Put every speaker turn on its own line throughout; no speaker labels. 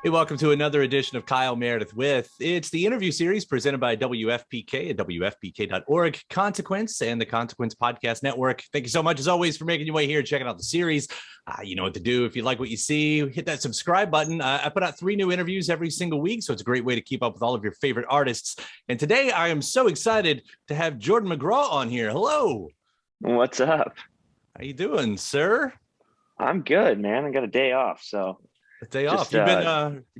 Hey, welcome to another edition of Kyle Meredith with. It's the interview series presented by WFPK at WFPK.org, Consequence, and the Consequence Podcast Network. Thank you so much, as always, for making your way here, checking out the series. You know what to do. If you like what you see, hit that subscribe button. I put out 3 new interviews every single week, so it's a great way to keep up with all of your favorite artists. And today, I am so excited to have Jordan McGraw on here. Hello.
What's up?
How you doing, sir?
I'm good, man. I got a day off, so
A day off.
just
You've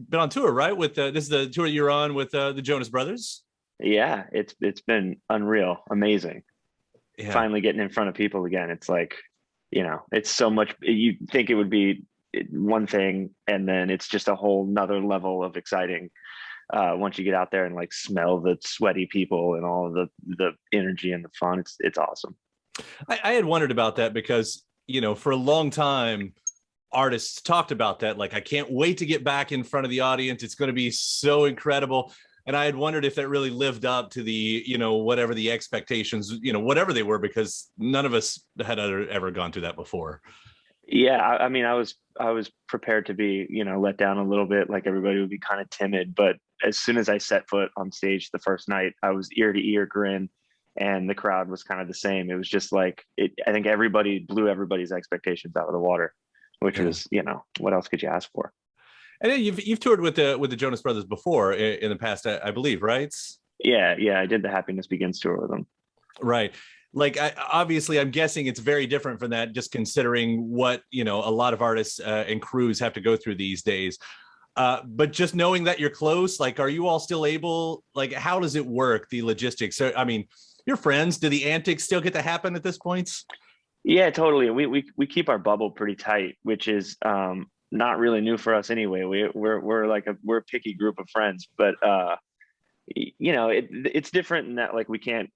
been on tour, right? With this is the tour you're on with the Jonas Brothers.
yeah, it's been unreal, amazing.
Yeah.
Finally getting in front of people again. It's like, it's so much. You think it would be one thing, and then it's just a whole nother level of exciting once you get out there and like smell the sweaty people and all of the energy and the fun. It's awesome.
I had wondered about that because, for a long time, artists talked about that. Like, I can't wait to get back in front of the audience. It's going to be so incredible. And I had wondered if that really lived up to the, whatever the expectations, whatever they were, because none of us had ever gone through that before.
Yeah, I mean, I was prepared to be, let down a little bit. Like everybody would be kind of timid, but as soon as I set foot on stage the first night, I was ear to ear grin, and the crowd was kind of the same. It was just like I think everybody blew everybody's expectations out of the water, which was, what else could you ask for?
And then you've toured with the Jonas Brothers before in the past, I believe, right?
Yeah, I did the Happiness Begins tour with them.
Right. Like, obviously, I'm guessing it's very different from that, just considering what, a lot of artists and crews have to go through these days. But just knowing that you're close, like, are you all still able, like, how does it work, the logistics? So, I mean, you're friends. Do the antics still get to happen at this point?
Yeah, totally. We keep our bubble pretty tight, which is not really new for us anyway. We're a picky group of friends, but it's different in that, like, we can't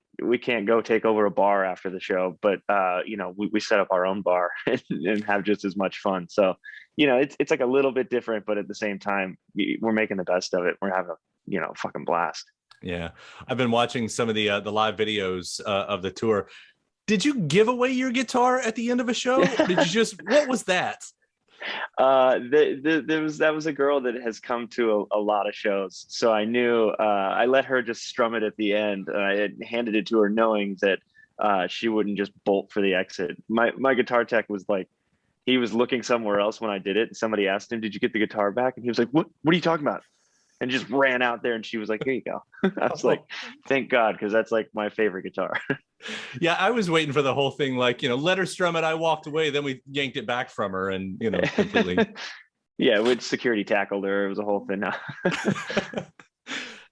go take over a bar after the show, but we set up our own bar and have just as much fun. So it's like a little bit different, but at the same time we're making the best of it. We're having a fucking blast.
Yeah, I've been watching some of the live videos of the tour. Did you give away your guitar at the end of a show? Or did you just, what was that?
That was a girl that has come to a lot of shows, so I knew I let her just strum it at the end. I had handed it to her knowing that she wouldn't just bolt for the exit. My guitar tech was like, he was looking somewhere else when I did it, and somebody asked him, "Did you get the guitar back?" And he was like, "What are you talking about?" And just ran out there, and she was like, "Here you go." I was like, thank God, because that's like my favorite guitar.
Yeah, I was waiting for the whole thing, like, let her strum it. I walked away, then we yanked it back from her, and completely.
Yeah, we security tackled her. It was a whole thing.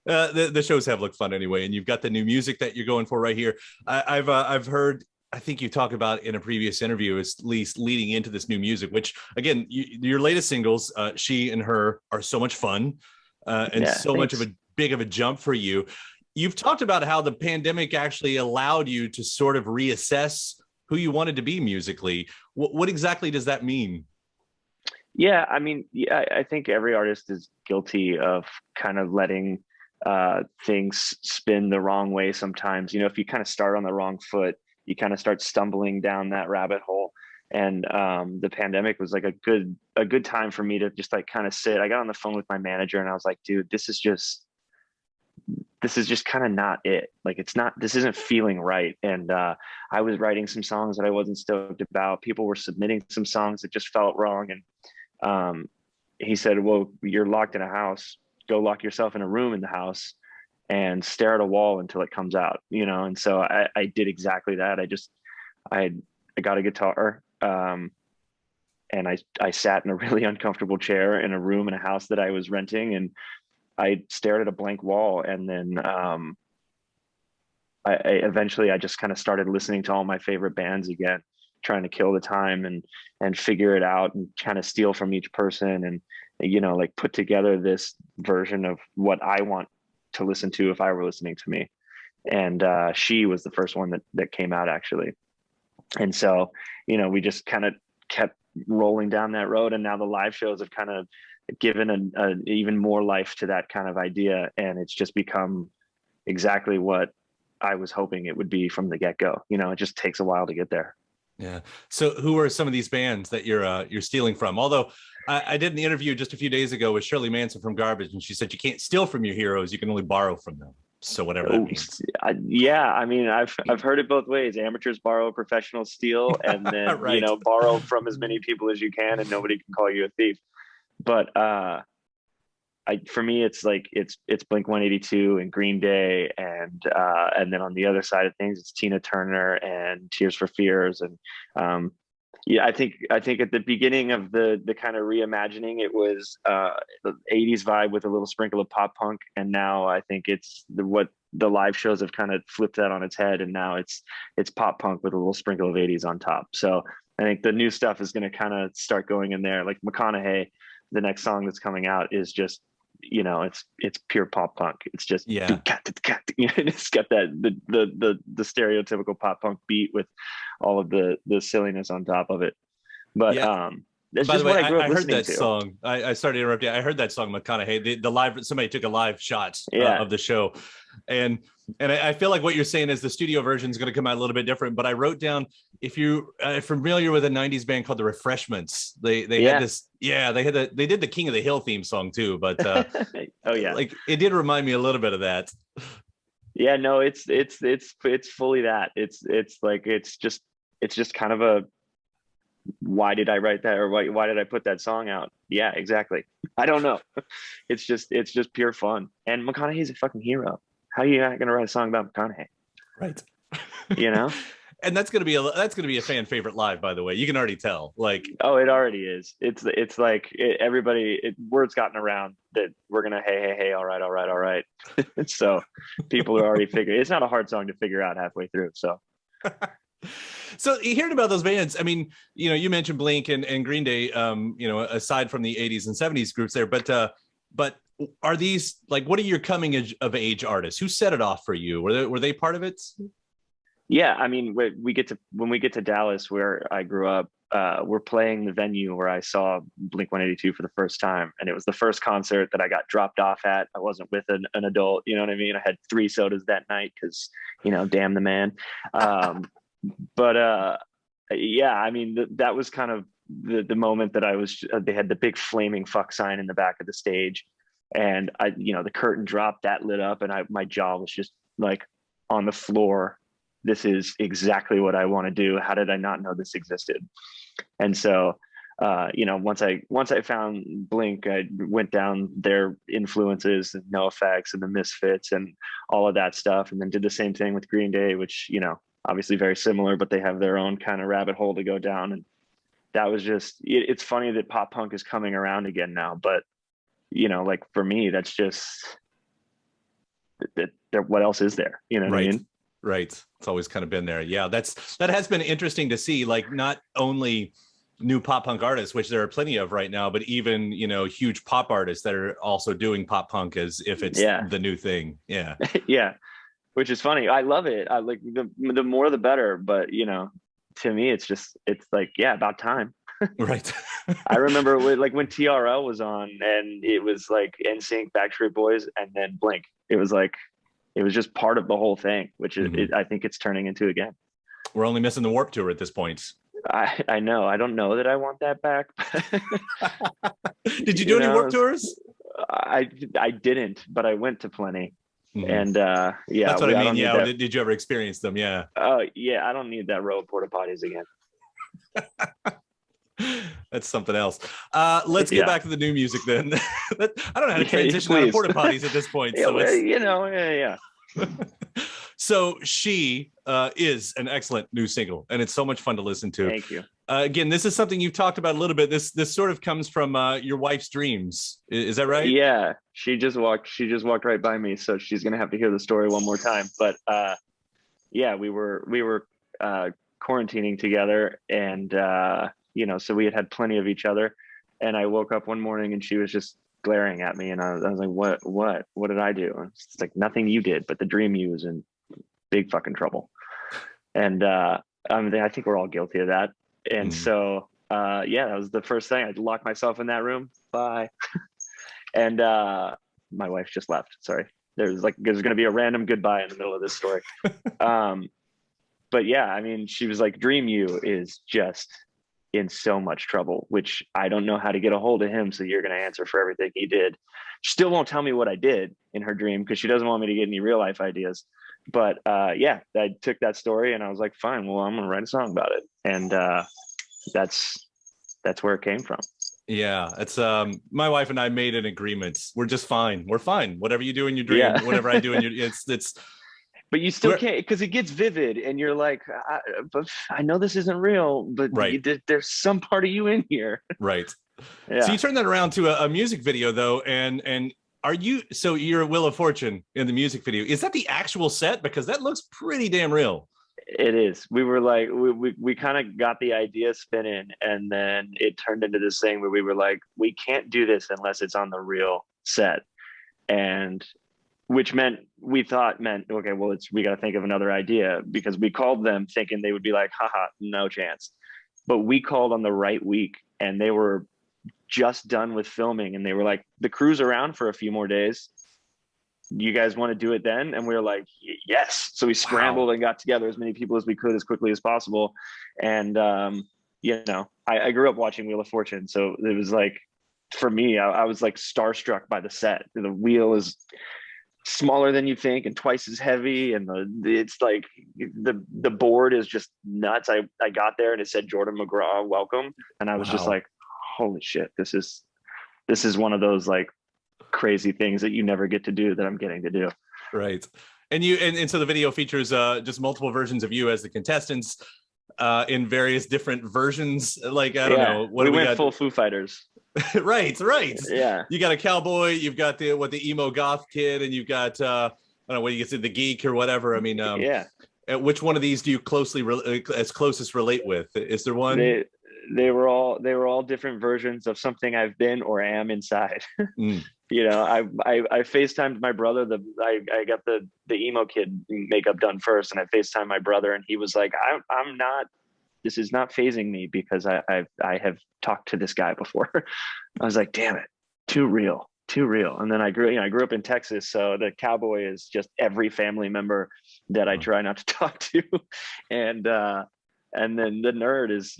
The shows have looked fun anyway, and you've got the new music that you're going for right here. I've heard. I think you talked about in a previous interview, at least leading into this new music, which again, your latest singles, "She" and "Her," are so much fun. And so
thanks.
much of a big of a jump for you. You've talked about how the pandemic actually allowed you to sort of reassess who you wanted to be musically. What exactly does that mean?
Yeah, I mean, I think every artist is guilty of kind of letting things spin the wrong way sometimes. If you kind of start on the wrong foot, you kind of start stumbling down that rabbit hole. And the pandemic was like a good time for me to just like kind of sit. I got on the phone with my manager and I was like, dude, this is just kind of not it. Like, this isn't feeling right. And I was writing some songs that I wasn't stoked about. People were submitting some songs that just felt wrong. And he said, well, you're locked in a house. Go lock yourself in a room in the house and stare at a wall until it comes out, And so I did exactly that. I got a guitar. And I sat in a really uncomfortable chair in a room in a house that I was renting, and I stared at a blank wall. And then I eventually just kind of started listening to all my favorite bands again, trying to kill the time and figure it out and kind of steal from each person and like put together this version of what I want to listen to if I were listening to me. And "She" was the first one that came out, actually. And so we just kind of kept rolling down that road, and now the live shows have kind of given an even more life to that kind of idea, and it's just become exactly what I was hoping it would be from the get-go. It just takes a while to get there.
Yeah. So who are some of these bands that you're stealing from? Although I did an interview just a few days ago with Shirley Manson from Garbage, and she said you can't steal from your heroes, you can only borrow from them. So whatever that means.
Yeah, I mean, I've heard it both ways. Amateurs borrow, professionals steal, and then
Right.
borrow from as many people as you can, and nobody can call you a thief. But for me, it's like it's Blink 182 and Green Day, and then on the other side of things, it's Tina Turner and Tears for Fears, and yeah, I think at the beginning of the kind of reimagining, it was the 80s vibe with a little sprinkle of pop punk, and now I think it's what the live shows have kind of flipped that on its head, and now it's pop punk with a little sprinkle of 80s on top. So I think the new stuff is going to kind of start going in there. Like McConaughey, the next song that's coming out is just, it's pure pop punk. It's just it's got that the stereotypical pop punk beat with all of the silliness on top of it. But that's just what I grew up listening to.
I heard that song. I started interrupting. I heard that song, McConaughey. The live, somebody took a live shot of the show, and I feel like what you're saying is the studio version is going to come out a little bit different. But I wrote down, if you familiar with a '90s band called the Refreshments, they had this. Yeah, they did the King of the Hill theme song too. But
oh yeah,
like it did remind me a little bit of that.
Yeah, no, it's fully that. It's just kind of a, why did I write that, or why did I put that song out? Yeah, exactly. I don't know. It's just pure fun. And McConaughey's a fucking hero. How are you not going to write a song about McConaughey?
Right.
And
that's going to be a fan favorite live, by the way. You can already tell. Like,
oh, it already is. It's like word's gotten around that we're gonna hey, all right. So people are already figuring. It's not a hard song to figure out halfway through. So.
So hearing about those bands, I mean, you mentioned Blink and Green Day, aside from the 80s and 70s groups there, but are these, like, what are your coming of age artists? Who set it off for you? Were they part of it?
Yeah, I mean, when we get to Dallas, where I grew up, we're playing the venue where I saw Blink 182 for the first time, and it was the first concert that I got dropped off at. I wasn't with an adult, you know what I mean? I had 3 sodas that night because, damn the man. But yeah, I mean, that was kind of the moment that they had the big flaming fuck sign in the back of the stage, and the curtain dropped, that lit up, and my jaw was just like on the floor. This is exactly what I want to do. How did I not know this existed? And so, once I found Blink, I went down their influences and NoFX and the Misfits and all of that stuff, and then did the same thing with Green Day, which, obviously very similar, but they have their own kind of rabbit hole to go down. And that was just, it's funny that pop punk is coming around again now, but, like for me, that's just, what else is there? You know what I mean?
Right. It's always kind of been there. Yeah, that has been interesting to see, like, not only new pop punk artists, which there are plenty of right now, but even, huge pop artists that are also doing pop punk as if it's the new thing. Yeah.
Yeah. Which is funny. I love it. I like the more the better, but to me, it's like, yeah, about time.
Right.
I remember when TRL was on, and it was like NSYNC, Backstreet Boys, and then Blink. It was just part of the whole thing, which is, I think it's turning into again.
We're only missing the Warped Tour at this point.
I know. I don't know that I want that back.
Did you do any Warped Tours?
I didn't, but I went to plenty. Mm-hmm. And yeah,
that's what I mean. Yeah, did you ever experience them? Yeah.
Oh yeah, I don't need that row of porta potties again.
That's something else. Let's get back to the new music then. I don't know how to transition out of porta potties at this point.
Yeah, yeah.
So She is an excellent new single, and it's so much fun to listen to.
Thank you.
Again, this is something you've talked about a little bit. This sort of comes from your wife's dreams. Is that right?
Yeah, she just walked right by me, so she's gonna have to hear the story one more time. But yeah, we were quarantining together, and so we had plenty of each other. And I woke up one morning, and she was just glaring at me, and I was like, what did I do? And it's like, nothing you did, but the dream you was in big fucking trouble. And I think we're all guilty of that. And so that was the first thing. I'd lock myself in that room. Bye. And my wife just left. Sorry. There's going to be a random goodbye in the middle of this story. But yeah, I mean, she was like, dream you is just in so much trouble, which I don't know how to get a hold of him. So you're going to answer for everything he did. She still won't tell me what I did in her dream because she doesn't want me to get any real life ideas. But yeah, I took that story and I was like, fine, well, I'm going to write a song about it. And that's where it came from.
Yeah, it's my wife and I made an agreement. We're just fine. We're fine. Whatever you do in your dream,
Yeah.
whatever I do in your, it's.
But you still can't, because it gets vivid and you're like, but I know this isn't real, but
right.
There's some part of you in here.
Right.
Yeah.
So you turn that around to a music video though. And so you're Wheel of Fortune in the music video. Is that the actual set? Because that looks pretty damn real.
It is. We were like, we kind of got the idea spinning, and then it turned into this thing where we were like, we can't do this unless it's on the real set. And which meant, okay, well, we got to think of another idea, because we called them thinking they would be like, haha, no chance. But we called on the right week and they were just done with filming, and they were like, the crew's around for a few more days. You guys want to do it then? And we were like, yes. So we scrambled and got together as many people as we could as quickly as possible. And, I grew up watching Wheel of Fortune. So it was like, for me, I was like starstruck by the set. The wheel is smaller than you think and twice as heavy. And it's like the board is just nuts. I got there and it said Jordan McGraw, welcome. And I was just like, holy shit, this is one of those like crazy things that you never get to do that I'm getting to do.
Right. And so the video features just multiple versions of you as the contestants in various different versions. Like, I don't know.
We went full Foo Fighters.
Right.
Yeah.
You got a cowboy, you've got the emo goth kid, and you've got I don't know what you say, the geek or whatever. I mean, which one of these do you closest relate with? Is there one?
They were all different versions of something I've been or am inside. I FaceTimed my brother. I got the emo kid makeup done first, and I FaceTimed my brother, and he was like, I'm not. This is not phasing me because I have talked to this guy before. I was like, damn it, too real. And then I grew up in Texas, so the cowboy is just every family member that I try not to talk to, and then the nerd is,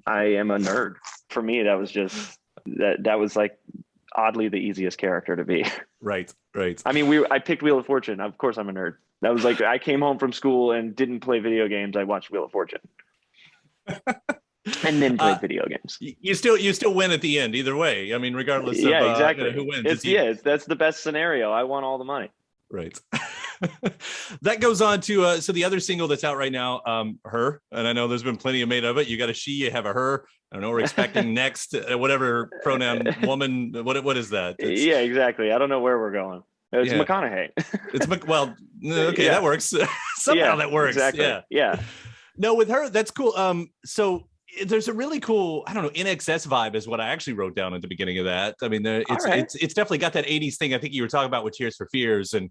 I am a nerd. For me, that was just that was like oddly the easiest character to be.
Right.
I mean, I picked Wheel of Fortune. Of course, I'm a nerd. That was like, I came home from school and didn't play video games. I watched Wheel of Fortune. And then played video games.
You still win at the end either way. I mean, regardless of
exactly.
Who wins.
That's the best scenario. I won all the money.
Right. That goes on to so the other single that's out right now, Her, and I know there's been plenty made of it. You got a she, you have a her. I don't know, we're expecting next whatever pronoun, woman, what is that?
Yeah, exactly. I don't know where we're going. It's McConaughey.
Okay, that works. Somehow that works.
Exactly. Yeah.
No, with Her, that's cool. So there's a really cool, I don't know, NXS vibe is what I actually wrote down at the beginning of that. I mean, it's definitely got that 80s thing. I think you were talking about with Tears for Fears and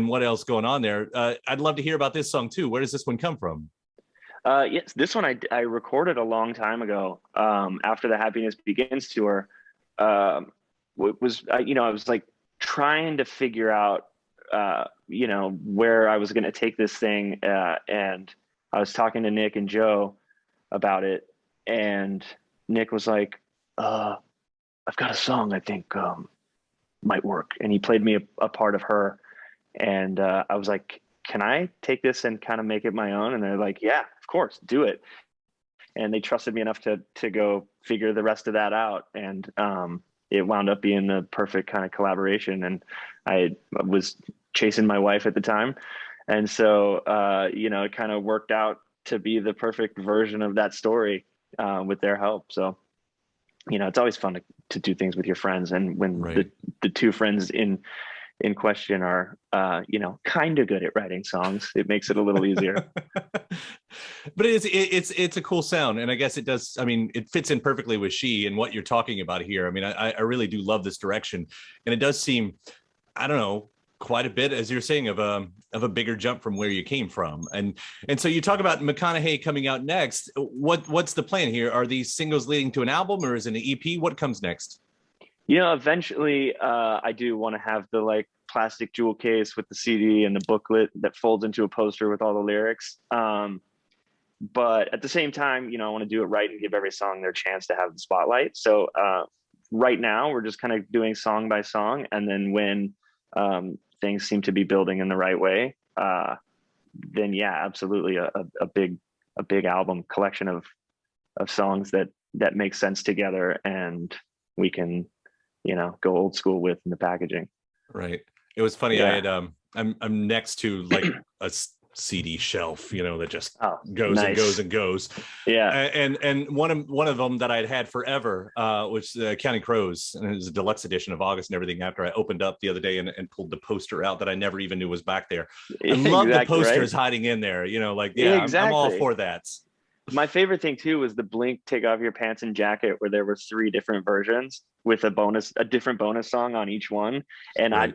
what else going on there. I'd love to hear about this song too. Where does this one come from?
Yes, this one I recorded a long time ago after the Happiness Begins tour. I was like trying to figure out, where I was going to take this thing. And I was talking to Nick and Joe about it, and Nick was like, I've got a song I think might work. And he played me a part of Her. And I was like, can I take this and kind of make it my own? And they're like, yeah, of course, do it. And they trusted me enough to go figure the rest of that out. And it wound up being the perfect kind of collaboration. And I was chasing my wife at the time. And so, it kind of worked out to be the perfect version of that story with their help. So, it's always fun to do things with your friends. And when the two friends in question are, kind of good at writing songs, it makes it a little easier.
But it's a cool sound. And I guess it does. I mean, it fits in perfectly with She and what you're talking about here. I mean, I really do love this direction. And it does seem, I don't know, quite a bit, as you're saying, of a bigger jump from where you came from. And so you talk about McConaughey coming out next. What's the plan here? Are these singles leading to an album, or is it an EP? What comes next?
Eventually I do want to have the like plastic jewel case with the CD and the booklet that folds into a poster with all the lyrics. but at the same time, I want to do it right and give every song their chance to have the spotlight. So right now we're just kind of doing song by song, and then when things seem to be building in the right way, then yeah, absolutely a big album collection of songs that make sense together, and we can go old school with in the packaging.
Right. It was funny.
Yeah.
I had I'm next to like a CD shelf, that just goes
nice.
and goes and goes.
Yeah.
And one of them that I'd had forever was Counting Crows, and it was a deluxe edition of August and everything. After I opened up the other day and pulled the poster out that I never even knew was back there. I love the posters hiding in there.
Exactly.
I'm all for that.
My favorite thing too was the Blink "Take Off Your Pants and Jacket," where there were 3 different versions with a different bonus song on each one. And right.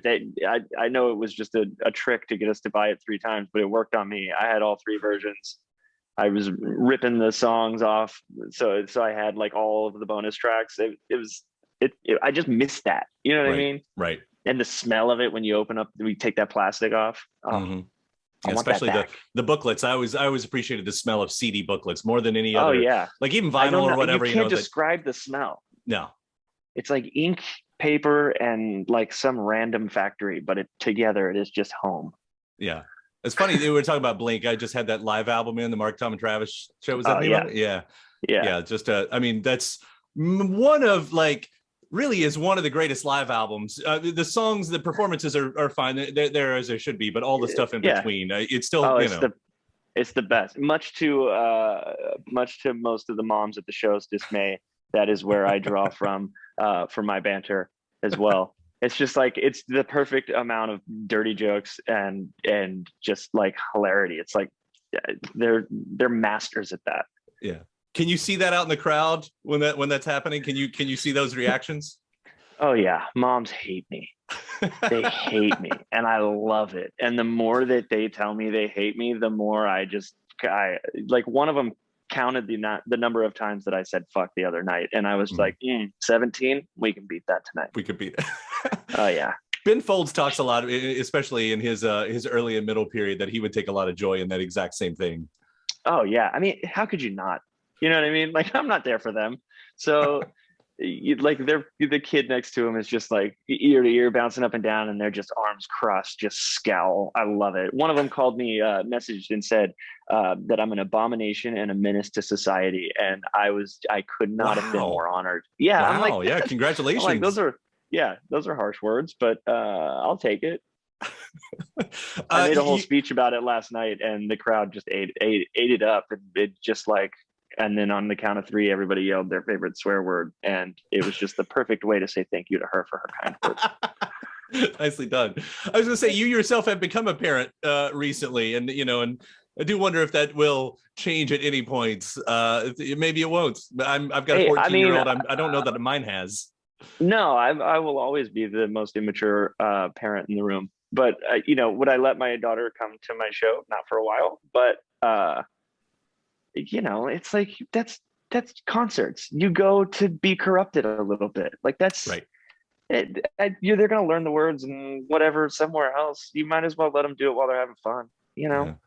I know it was just a trick to get us to buy it 3 times, but it worked on me. I had all 3 versions. I was ripping the songs off, so I had like all of the bonus tracks. I just missed that. You know what I mean?
Right.
And the smell of it when you take that plastic off. Oh.
Mm-hmm. Yeah, especially the booklets. I always appreciated the smell of CD booklets more than any other.
Oh yeah,
like even vinyl or whatever.
You can't describe the smell.
No,
it's like ink, paper, and like some random factory, but together it is just home.
Yeah, it's funny. We were talking about Blink. I just had that live album in the Mark, Tom, and Travis show. Was that yeah. Just I mean, that's one of like. Really is one of the greatest live albums. The songs, the performances are fine. They're as they should be, but all the stuff in between, it's still,
it's the best. Much to most of the moms at the show's dismay, that is where I draw from for my banter as well. It's just like, it's the perfect amount of dirty jokes and just like hilarity. It's like they're masters at that.
Yeah. Can you see that out in the crowd when that's happening? Can you see those reactions?
Oh yeah, moms hate me. They hate me, and I love it. And the more that they tell me they hate me, the more I like. One of them counted the number of times that I said fuck the other night, and I was like, 17. We can beat that tonight.
We could beat it.
Oh yeah.
Ben Folds talks a lot, especially in his early and middle period, that he would take a lot of joy in that exact same thing.
Oh yeah, I mean, how could you not? You know what I mean? Like, I'm not there for them. So the kid next to him is just like ear to ear bouncing up and down, and they're just arms crossed, just scowl. I love it. One of them called me, messaged and said that I'm an abomination and a menace to society. And I could not have been more honored. Yeah.
Wow.
I'm like,
yeah. Congratulations.
I'm like, those are harsh words, but I'll take it. I made a whole speech about it last night, and the crowd just ate it up. And it just like, and then on the count of 3, everybody yelled their favorite swear word. And it was just the perfect way to say thank you to her for her kind words.
Nicely done. I was going to say, you yourself have become a parent recently, and and I do wonder if that will change at any point. Maybe it won't. I've got a 14-year-old. I don't know that mine has.
No, I will always be the most immature parent in the room. But would I let my daughter come to my show? Not for a while, but it's like that's concerts. You go to be corrupted a little bit. Like that's
right.
They're going to learn the words and whatever somewhere else. You might as well let them do it while they're having fun.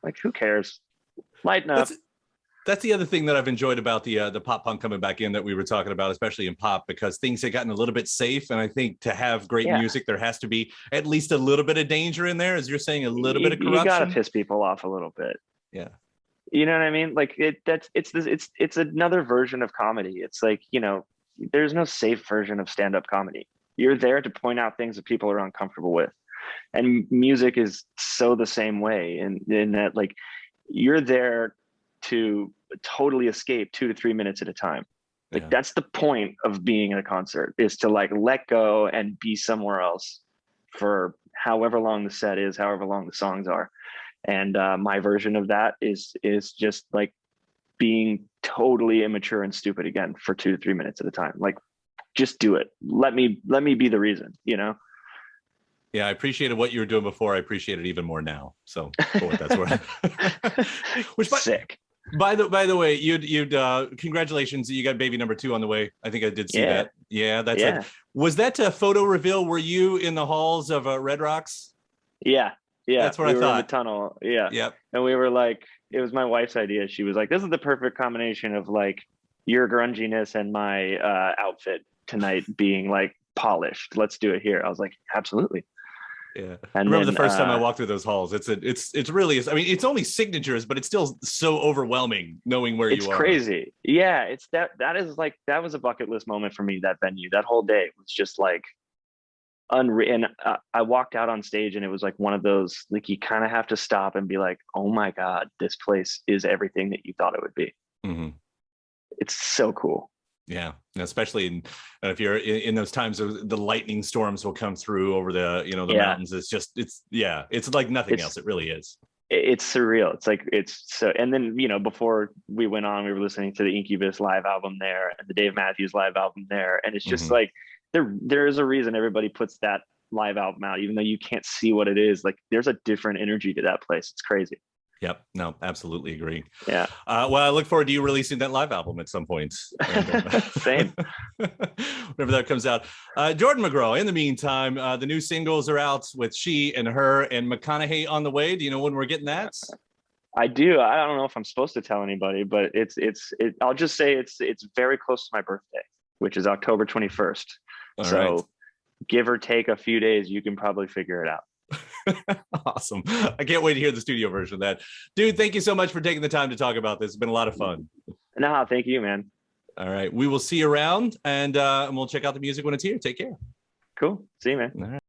Like who cares? Lighten up.
That's the other thing that I've enjoyed about the pop punk coming back in that we were talking about, especially in pop, because things have gotten a little bit safe. And I think to have great music, there has to be at least a little bit of danger in there, as you're saying, a little bit of corruption.
You got to piss people off a little bit.
Yeah.
You know what I mean? Like it's another version of comedy. It's like, there's no safe version of stand-up comedy. You're there to point out things that people are uncomfortable with. And music is so the same way in that, like, you're there to totally escape 2 to 3 minutes at a time. Like that's the point of being at a concert, is to like let go and be somewhere else for however long the set is, however long the songs are. And my version of that is just like being totally immature and stupid again for 2 to 3 minutes at a time. Like, just do it. Let me be the reason, Yeah,
I appreciated what you were doing before. I appreciate it even more now. So that's where. Which
sick.
By the way, you'd congratulations, you got baby number 2 on the way. I think I did see that. Yeah, that's it. Was that a photo reveal? Were you in the halls of Red Rocks?
Yeah. Yeah,
that's what
we
I
were
thought.
in the tunnel. Yeah.
Yep.
And we were like, it was my wife's idea. She was like, this is the perfect combination of like your grunginess and my outfit tonight being like polished. Let's do it here. I was like, absolutely.
Yeah.
And
I remember
then,
the first time I walked through those halls. It's really, I mean, it's only signatures, but it's still so overwhelming knowing where you are.
It's crazy. Yeah. It's that was a bucket list moment for me, that venue. That whole day was just like unreal. And I walked out on stage and it was like one of those, like, you kind of have to stop and be like, oh my God, this place is everything that you thought it would be. Mm-hmm. It's so cool.
Yeah, especially if you're in those times, the lightning storms will come through over the mountains. It's like nothing else. It really is.
It's surreal. It's like, it's so. And then before we went on, we were listening to the Incubus live album there and the Dave Matthews live album there, and it's just like there is a reason everybody puts that live album out, even though you can't see what it is. Like, there's a different energy to that place. It's crazy.
Yep. No, absolutely agree.
Yeah.
Well, I look forward to you releasing that live album at some point.
Same.
Whenever that comes out. Jordan McGraw, in the meantime, the new singles are out with She and Her and McConaughey on the way. Do you know when we're getting that?
I do. I don't know if I'm supposed to tell anybody, but I'll just say it's very close to my birthday, which is October 21st. Right. Give or take a few days, you can probably figure it out.
Awesome. I can't wait to hear the studio version of that. Dude, thank you so much for taking the time to talk about this. It's been a lot of fun.
No, thank you, man.
All right. We will see you around, and we'll check out the music when it's here. Take care.
Cool. See you, man.
All right.